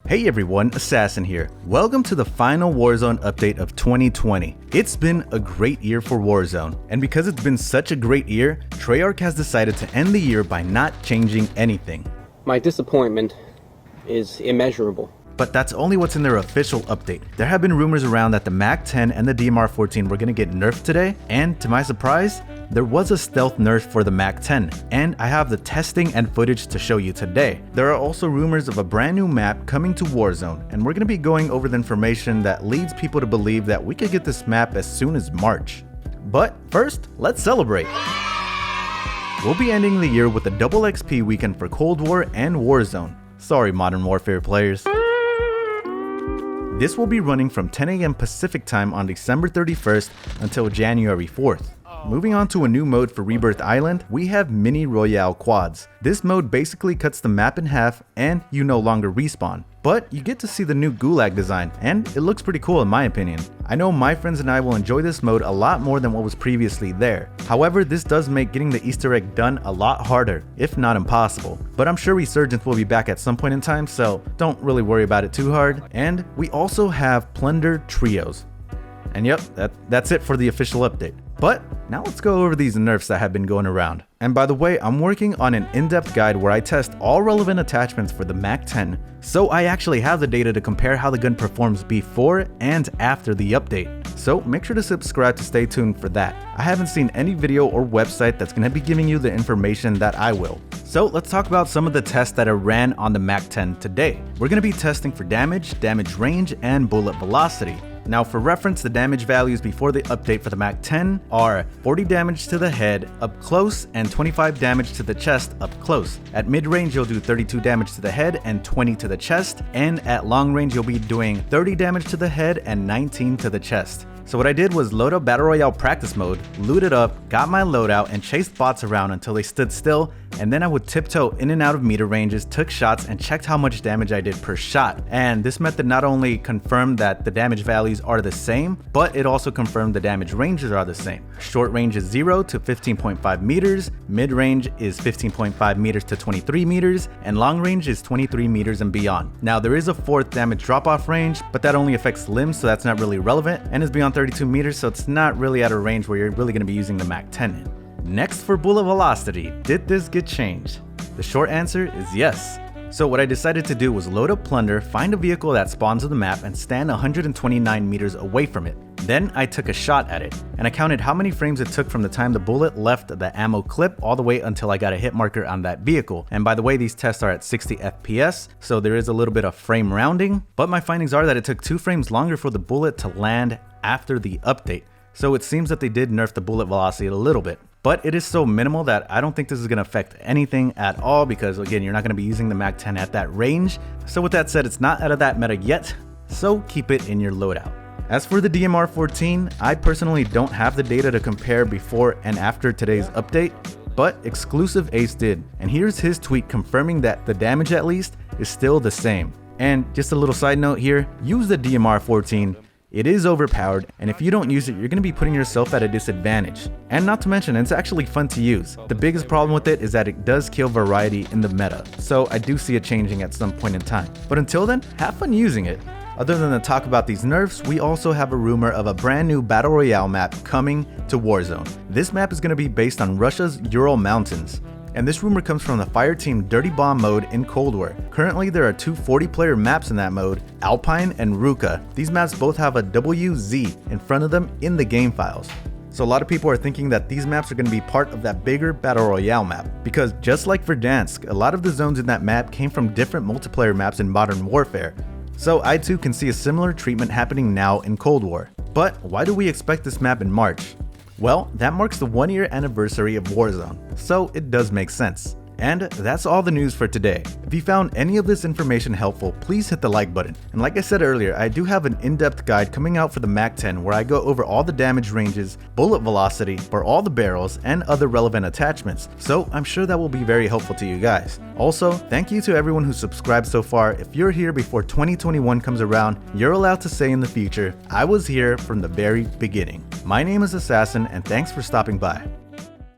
Hey everyone, Assassin here. Welcome to the final Warzone update of 2020. It's been a great year for Warzone, and because it's been such a great year, Treyarch has decided to end the year by not changing anything. My disappointment is immeasurable. But that's only what's in their official update. There have been rumors around that the Mac10 and the DMR14 were going to get nerfed today, and to my surprise, there was a Stealth Nerf for the Mac10, and I have the testing and footage to show you today. There are also rumors of a brand new map coming to Warzone, and we're going to be going over the information that leads people to believe that we could get this map as soon as March. But first, let's celebrate! We'll be ending the year with a double XP weekend for Cold War and Warzone. Sorry, Modern Warfare players. This will be running from 10 AM Pacific time on December 31st until January 4th. Moving on to a new mode for Rebirth Island, we have Mini Royale Quads. This mode basically cuts the map in half and you no longer respawn. But you get to see the new Gulag design, and it looks pretty cool in my opinion. I know my friends and I will enjoy this mode a lot more than what was previously there. However, this does make getting the Easter egg done a lot harder, if not impossible. But I'm sure Resurgence will be back at some point in time, so don't really worry about it too hard. And we also have Plunder Trios. And yep, that's it for the official update. But now let's go over these nerfs that have been going around. And by the way, I'm working on an in-depth guide where I test all relevant attachments for the Mac10, so I actually have the data to compare how the gun performs before and after the update. So make sure to subscribe to stay tuned for that. I haven't seen any video or website that's going to be giving you the information that I will. So let's talk about some of the tests that I ran on the Mac10 today. We're going to be testing for damage, damage range, and bullet velocity. Now for reference, the damage values before the update for the Mac10 are 40 damage to the head up close and 25 damage to the chest up close. At mid-range you'll do 32 damage to the head and 20 to the chest, and at long range you'll be doing 30 damage to the head and 19 to the chest. So what I did was load up Battle Royale practice mode, looted up, got my loadout, and chased bots around until they stood still, and then I would tiptoe in and out of meter ranges, took shots, and checked how much damage I did per shot. And this method not only confirmed that the damage values are the same, but it also confirmed the damage ranges are the same. Short range is 0 to 15.5 meters, mid range is 15.5 meters to 23 meters, and long range is 23 meters and beyond. Now there is a fourth damage drop-off range, but that only affects limbs, so that's not really relevant, and is beyond 32 meters, so it's not really at a range where you're really going to be using the Mac10 in. Next, for bullet velocity, did this get changed? The short answer is yes. So what I decided to do was load up Plunder, find a vehicle that spawns on the map, and stand 129 meters away from it. Then I took a shot at it, and I counted how many frames it took from the time the bullet left the ammo clip all the way until I got a hit marker on that vehicle. And by the way, these tests are at 60 FPS, so there is a little bit of frame rounding, but my findings are that it took 2 frames longer for the bullet to land after the update. So it seems that they did nerf the bullet velocity a little bit. But it is so minimal that I don't think this is going to affect anything at all, because again, you're not going to be using the Mac10 at that range. So with that said, it's not out of that meta yet, so keep it in your loadout. As for the DMR14, I personally don't have the data to compare before and after today's update, but Exclusive Ace did, and here's his tweet confirming that the damage at least is still the same. And just a little side note here, use the DMR14. It is overpowered, and if you don't use it, you're going to be putting yourself at a disadvantage. And not to mention, it's actually fun to use. The biggest problem with it is that it does kill variety in the meta, so I do see it changing at some point in time. But until then, have fun using it. Other than the talk about these nerfs, we also have a rumor of a brand new Battle Royale map coming to Warzone. This map is going to be based on Russia's Ural mountains. And this rumor comes from the Fireteam Dirty Bomb mode in Cold War. Currently there are 2 40-player maps in that mode, Alpine and Ruka. These maps both have a WZ in front of them in the game files. So a lot of people are thinking that these maps are going to be part of that bigger Battle Royale map, because just like Verdansk, a lot of the zones in that map came from different multiplayer maps in Modern Warfare. So I too can see a similar treatment happening now in Cold War. But why do we expect this map in March? Well, that marks the 1-year anniversary of Warzone, so it does make sense. And that's all the news for today. If you found any of this information helpful, please hit the like button. And like I said earlier, I do have an in-depth guide coming out for the Mac10 where I go over all the damage ranges, bullet velocity for all the barrels, and other relevant attachments. So I'm sure that will be very helpful to you guys. Also, thank you to everyone who subscribed so far. If you're here before 2021 comes around, you're allowed to say in the future, I was here from the very beginning. My name is Assassin, and thanks for stopping by.